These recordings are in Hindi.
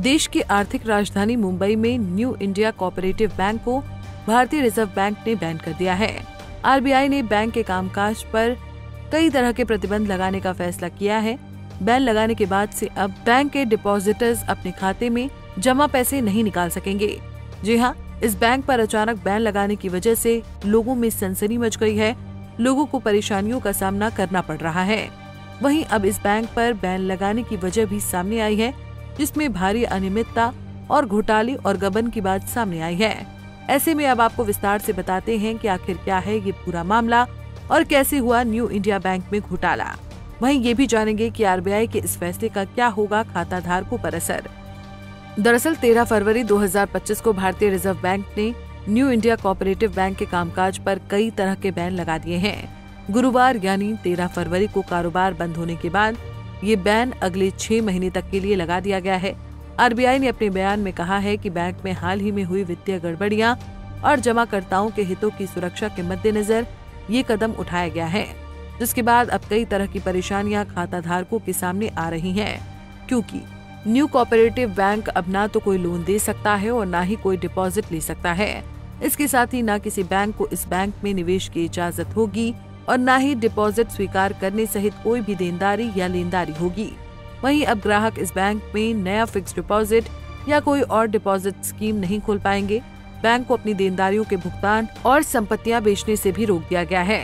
देश की आर्थिक राजधानी मुंबई में न्यू इंडिया कोऑपरेटिव बैंक को भारतीय रिजर्व बैंक ने बैन कर दिया है। आरबीआई ने बैंक के कामकाज पर कई तरह के प्रतिबंध लगाने का फैसला किया है। बैन लगाने के बाद से अब बैंक के डिपॉजिटर्स अपने खाते में जमा पैसे नहीं निकाल सकेंगे। जी हाँ, इस बैंक पर अचानक बैन लगाने की वजह से लोगों में सनसनी मच गई है। लोगों को परेशानियों का सामना करना पड़ रहा है। वहीं अब इस बैंक पर बैन लगाने की वजह भी सामने आई है, जिसमें भारी अनियमितता और घोटाले और गबन की बात सामने आई है। ऐसे में अब आपको विस्तार से बताते हैं कि आखिर क्या है ये पूरा मामला और कैसे हुआ न्यू इंडिया बैंक में घोटाला। वहीं ये भी जानेंगे कि आरबीआई के इस फैसले का क्या होगा खाता धारकों पर असर। दरअसल 13 फरवरी 2025 को भारतीय रिजर्व बैंक ने न्यू इंडिया कोऑपरेटिव बैंक के कामकाज पर कई तरह के बैन लगा दिए हैं। गुरुवार यानी 13 फरवरी को कारोबार बंद होने के बाद ये बैन अगले 6 महीने तक के लिए लगा दिया गया है। आरबीआई ने अपने बयान में कहा है कि बैंक में हाल ही में हुई वित्तीय गड़बड़ियां और जमाकर्ताओं के हितों की सुरक्षा के मद्देनजर ये कदम उठाया गया है, जिसके बाद अब कई तरह की परेशानियां खाता धारकों के सामने आ रही हैं, क्योंकि न्यू कोऑपरेटिव बैंक अब ना तो कोई लोन दे सकता है और ना ही कोई डिपॉजिट ले सकता है। इसके साथ ही न किसी बैंक को इस बैंक में निवेश की इजाजत होगी और न ही डिपॉजिट स्वीकार करने सहित कोई भी देनदारी या लेनदारी होगी। वहीं अब ग्राहक इस बैंक में नया फिक्स डिपॉजिट या कोई और डिपॉजिट स्कीम नहीं खोल पाएंगे। बैंक को अपनी देनदारियों के भुगतान और संपत्तियां बेचने से भी रोक दिया गया है।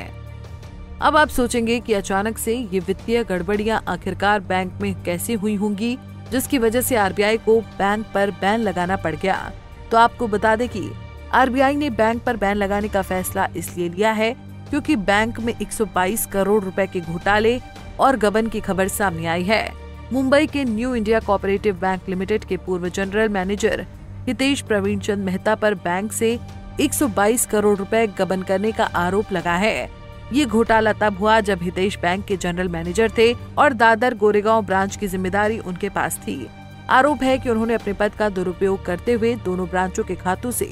अब आप सोचेंगे कि अचानक से ये वित्तीय गड़बड़ियां आखिरकार बैंक में कैसे हुई होंगी, जिसकी वजह से आरबीआई को बैंक पर बैन लगाना पड़ गया। तो आपको बता दें कि आरबीआई ने बैंक पर बैन लगाने का फैसला इसलिए लिया है क्योंकि बैंक में 122 करोड़ रुपए के घोटाले और गबन की खबर सामने आई है। मुंबई के new India cooperative bank limited के पूर्व जनरल मैनेजर हितेश प्रवीण चंद मेहता पर बैंक से 122 करोड़ रुपए गबन करने का आरोप लगा है। ये घोटाला तब हुआ जब हितेश बैंक के जनरल मैनेजर थे और दादर गोरेगांव ब्रांच की जिम्मेदारी उनके पास थी। आरोप है कि उन्होंने अपने पद का दुरुपयोग करते हुए दोनों ब्रांचों के खातों से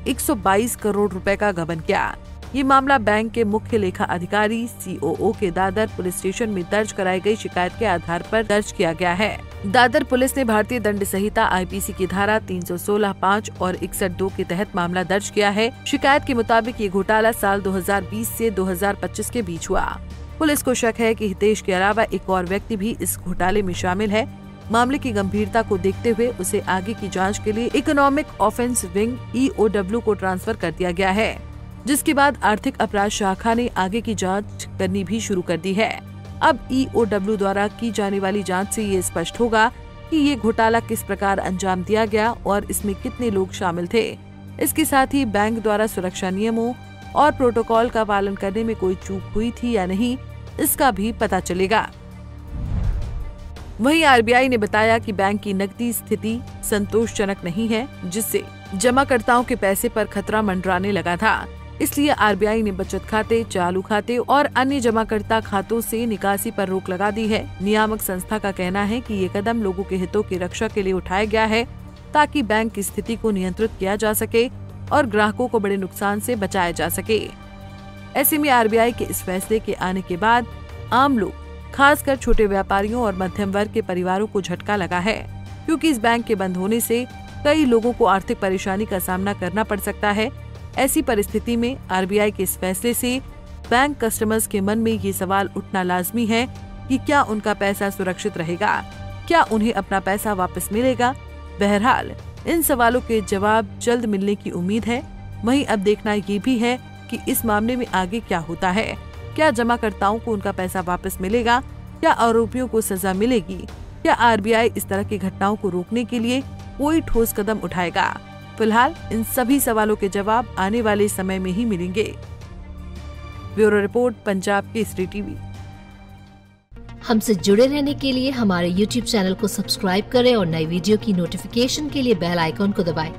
122 करोड़ रुपए का गबन किया। ये मामला बैंक के मुख्य लेखा अधिकारी COO के दादर पुलिस स्टेशन में दर्ज कराई गई शिकायत के आधार पर दर्ज किया गया है। दादर पुलिस ने भारतीय दंड संहिता IPC की धारा 316(5) और 61(2) के तहत मामला दर्ज किया है। शिकायत के मुताबिक ये घोटाला साल 2020 से 2025 के बीच हुआ। पुलिस को शक है कि हितेश के अलावा एक और व्यक्ति भी इस घोटाले में शामिल है। मामले की गंभीरता को देखते हुए उसे आगे की जांच के लिए इकोनॉमिक ऑफेंस विंग EOW को ट्रांसफर कर दिया गया है, जिसके बाद आर्थिक अपराध शाखा ने आगे की जांच करनी भी शुरू कर दी है। अब EOW द्वारा की जाने वाली जांच से ये स्पष्ट होगा कि ये घोटाला किस प्रकार अंजाम दिया गया और इसमें कितने लोग शामिल थे। इसके साथ ही बैंक द्वारा सुरक्षा नियमों और प्रोटोकॉल का पालन करने में कोई चूक हुई थी या नहीं, इसका भी पता चलेगा। वहीं आरबीआई ने बताया कि बैंक की नकदी स्थिति संतोषजनक नहीं है, जिससे जमाकर्ताओं के पैसे पर खतरा मंडराने लगा था। इसलिए आरबीआई ने बचत खाते, चालू खाते और अन्य जमाकर्ता खातों से निकासी पर रोक लगा दी है। नियामक संस्था का कहना है कि ये कदम लोगों के हितों की रक्षा के लिए उठाया गया है, ताकि बैंक की स्थिति को नियंत्रित किया जा सके और ग्राहकों को बड़े नुकसान से बचाया जा सके। ऐसे में आरबीआई के इस फैसले के आने के बाद आम लोग, खासकर छोटे व्यापारियों और मध्यम वर्ग के परिवारों को झटका लगा है, क्योंकि इस बैंक के बंद होने से कई लोगों को आर्थिक परेशानी का सामना करना पड़ सकता है। ऐसी परिस्थिति में आरबीआई के इस फैसले से बैंक कस्टमर्स के मन में ये सवाल उठना लाजमी है कि क्या उनका पैसा सुरक्षित रहेगा, क्या उन्हें अपना पैसा वापस मिलेगा। बहरहाल इन सवालों के जवाब जल्द मिलने की उम्मीद है। वहीं अब देखना ये भी है कि इस मामले में आगे क्या होता है। क्या जमाकर्ताओं को उनका पैसा वापस मिलेगा, क्या आरोपियों को सजा मिलेगी, क्या आरबीआई इस तरह की घटनाओं को रोकने के लिए कोई ठोस कदम उठाएगा। फिलहाल इन सभी सवालों के जवाब आने वाले समय में ही मिलेंगे। Bureau report, Punjab Kesari TV. हमसे जुड़े रहने के लिए हमारे YouTube चैनल को सब्सक्राइब करें और नई वीडियो की नोटिफिकेशन के लिए बेल आइकॉन को दबाएं।